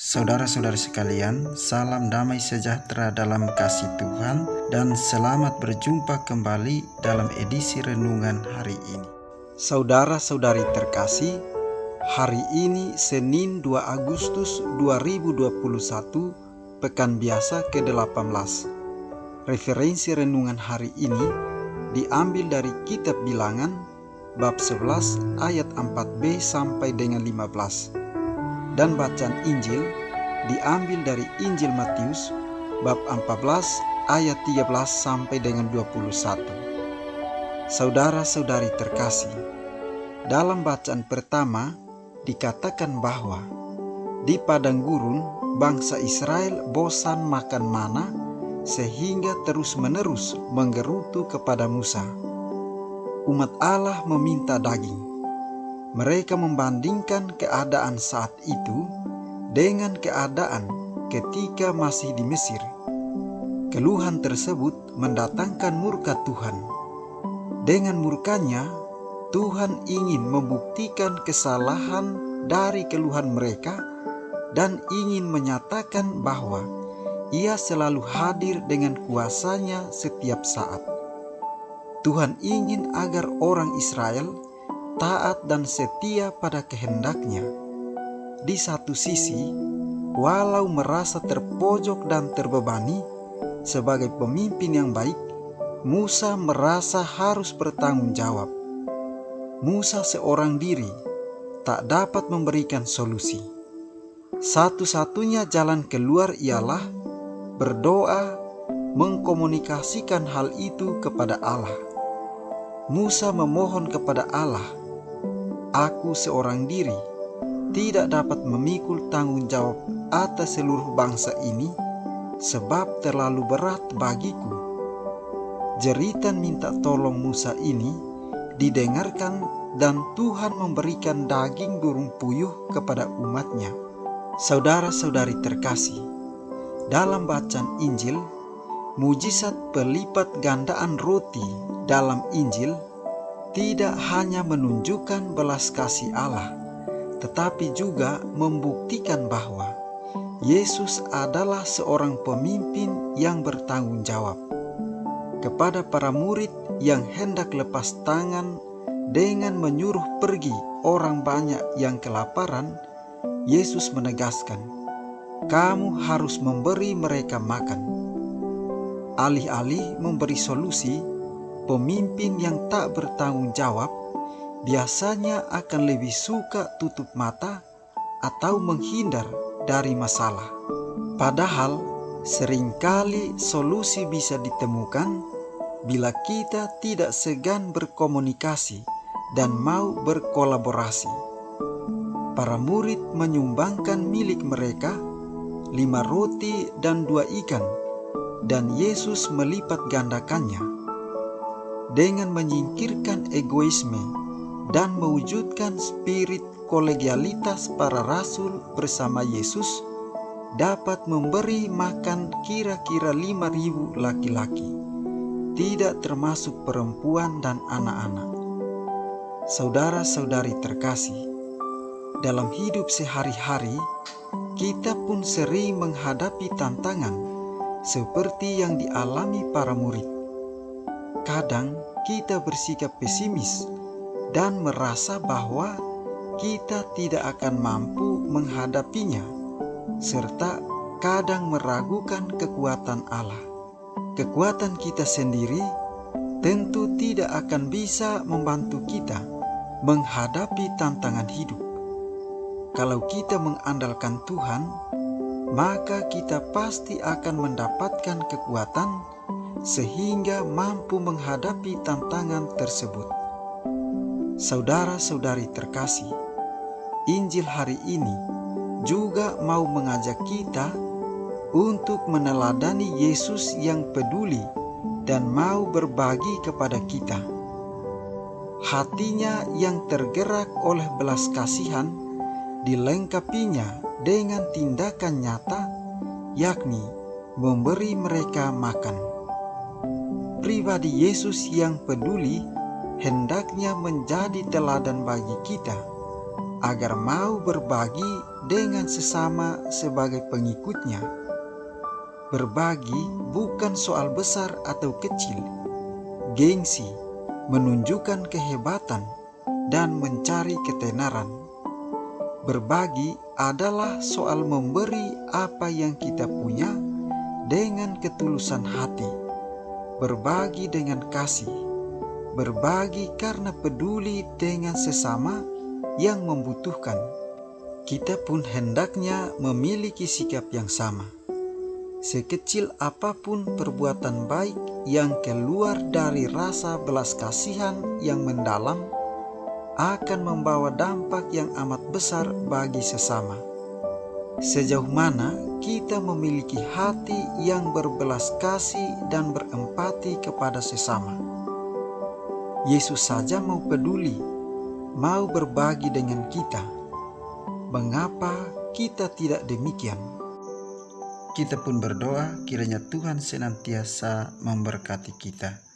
Saudara-saudari sekalian, salam damai sejahtera dalam kasih Tuhan dan selamat berjumpa kembali dalam edisi renungan hari ini. Saudara-saudari terkasih, hari ini Senin 2 Agustus 2021, Pekan Biasa ke-18. Referensi renungan hari ini diambil dari Kitab Bilangan, bab 11 ayat 4b sampai dengan 15. Dan bacaan Injil diambil dari Injil Matius bab 14 ayat 13 sampai dengan 21. Saudara-saudari terkasih, dalam bacaan pertama dikatakan bahwa di padang gurun bangsa Israel bosan makan mana sehingga terus-menerus menggerutu kepada Musa. Umat Allah meminta daging. Mereka membandingkan keadaan saat itu dengan keadaan ketika masih di Mesir. Keluhan tersebut mendatangkan murka Tuhan. Dengan murkanya, Tuhan ingin membuktikan kesalahan dari keluhan mereka dan ingin menyatakan bahwa Ia selalu hadir dengan kuasanya setiap saat. Tuhan ingin agar orang Israel taat dan setia pada kehendaknya. Di satu sisi, walau merasa terpojok dan terbebani sebagai pemimpin yang baik, Musa merasa harus bertanggung jawab. Musa seorang diri tak dapat memberikan solusi. Satu-satunya jalan keluar ialah berdoa, mengkomunikasikan hal itu kepada Allah. Musa memohon kepada Allah, "Aku seorang diri tidak dapat memikul tanggung jawab atas seluruh bangsa ini sebab terlalu berat bagiku." Jeritan minta tolong Musa ini didengarkan dan Tuhan memberikan daging burung puyuh kepada umatnya. Saudara-saudari terkasih, dalam bacaan Injil, mujizat pelipat gandaan roti dalam Injil tidak hanya menunjukkan belas kasih Allah, tetapi juga membuktikan bahwa Yesus adalah seorang pemimpin yang bertanggung jawab. Kepada para murid yang hendak lepas tangan dengan menyuruh pergi orang banyak yang kelaparan, Yesus menegaskan, "Kamu harus memberi mereka makan." Alih-alih memberi solusi, pemimpin yang tak bertanggung jawab biasanya akan lebih suka tutup mata atau menghindar dari masalah. Padahal seringkali solusi bisa ditemukan bila kita tidak segan berkomunikasi dan mau berkolaborasi. Para murid menyumbangkan milik mereka 5 roti dan 2 ikan, dan Yesus melipat gandakannya. Dengan menyingkirkan egoisme dan mewujudkan spirit kolegialitas, para rasul bersama Yesus dapat memberi makan kira-kira 5.000 laki-laki, tidak termasuk perempuan dan anak-anak. Saudara-saudari terkasih, dalam hidup sehari-hari kita pun sering menghadapi tantangan seperti yang dialami para murid. Kadang kita bersikap pesimis dan merasa bahwa kita tidak akan mampu menghadapinya, serta kadang meragukan kekuatan Allah. Kekuatan kita sendiri tentu tidak akan bisa membantu kita menghadapi tantangan hidup. Kalau kita mengandalkan Tuhan, maka kita pasti akan mendapatkan kekuatan sehingga mampu menghadapi tantangan tersebut. Saudara-saudari terkasih, Injil hari ini juga mau mengajak kita untuk meneladani Yesus yang peduli dan mau berbagi kepada kita. Hatinya yang tergerak oleh belas kasihan dilengkapinya dengan tindakan nyata, yakni memberi mereka makan. Pribadi Yesus yang peduli hendaknya menjadi teladan bagi kita, agar mau berbagi dengan sesama sebagai pengikutnya. Berbagi bukan soal besar atau kecil, gengsi, menunjukkan kehebatan, dan mencari ketenaran. Berbagi adalah soal memberi apa yang kita punya dengan ketulusan hati, berbagi dengan kasih, berbagi karena peduli dengan sesama yang membutuhkan. Kita pun hendaknya memiliki sikap yang sama. Sekecil apapun perbuatan baik yang keluar dari rasa belas kasihan yang mendalam akan membawa dampak yang amat besar bagi sesama. Sejauh mana kita memiliki hati yang berbelas kasih dan berempati kepada sesama. Yesus saja mau peduli, mau berbagi dengan kita. Mengapa kita tidak demikian? Kita pun berdoa kiranya Tuhan senantiasa memberkati kita.